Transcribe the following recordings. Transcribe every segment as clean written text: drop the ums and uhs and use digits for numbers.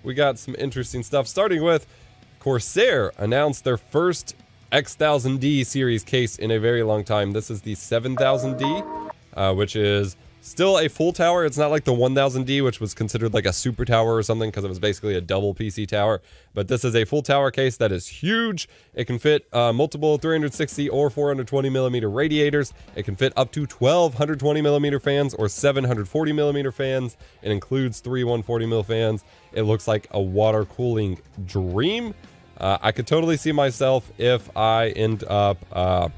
we got some interesting stuff, starting with Corsair announced their first X1000D series case in a very long time. This is the 7000D, which is still a full tower. It's not like the 1000D, which was considered like a super tower or something because it was basically a double PC tower. But this is a full tower case that is huge. It can fit multiple 360 or 420 millimeter radiators. It can fit up to 12 120 millimeter fans or 740 millimeter fans. It includes 3 140 mil fans. It looks like a water cooling dream. I could totally see myself if I end up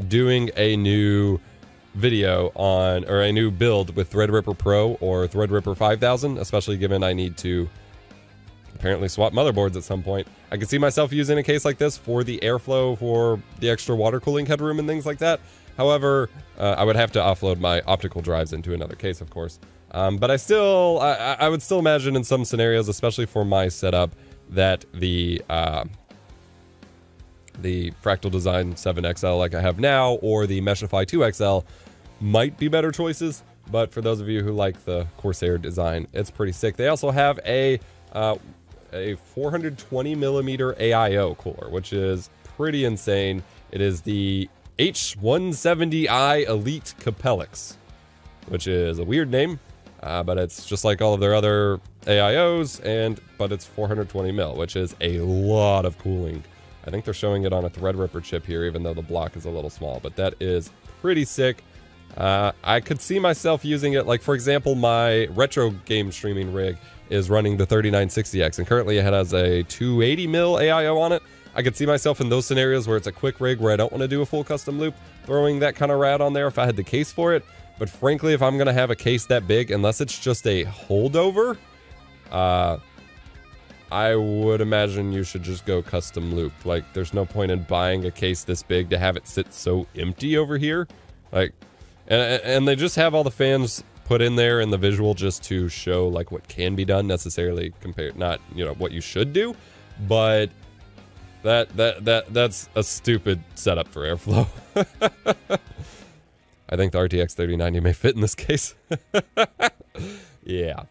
doing a new video on, or a new build with Threadripper Pro or Threadripper 5000, especially given I need to apparently swap motherboards at some point. I could see myself using a case like this for the airflow, for the extra water cooling headroom and things like that. However, I would have to offload my optical drives into another case, of course. But I would still imagine in some scenarios, especially for my setup, that the Fractal Design 7XL like I have now, or the Meshify 2XL might be better choices, but for those of you who like the Corsair design, it's pretty sick. They also have a 420 millimeter AIO cooler, which is pretty insane. It is the H170i ELITE CAPELLIX, which is a weird name, but it's just like all of their other AIOs, but it's 420 mil, which is a lot of cooling. I think they're showing it on a Threadripper chip here, even though the block is a little small, but that is pretty sick. I could see myself using it, like for example, my retro game streaming rig is running the 3960X, and currently it has a 280 mil AIO on it. I could see myself in those scenarios where it's a quick rig where I don't want to do a full custom loop, throwing that kind of rad on there if I had the case for it. But frankly, if I'm going to have a case that big, unless it's just a holdover, I would imagine you should just go custom loop. Like, there's no point in buying a case this big to have it sit so empty over here. Like, and they just have all the fans put in there in the visual just to show like what can be done, necessarily compared, not, you know, what you should do. But that's a stupid setup for airflow. I think the RTX 3090 may fit in this case. Yeah.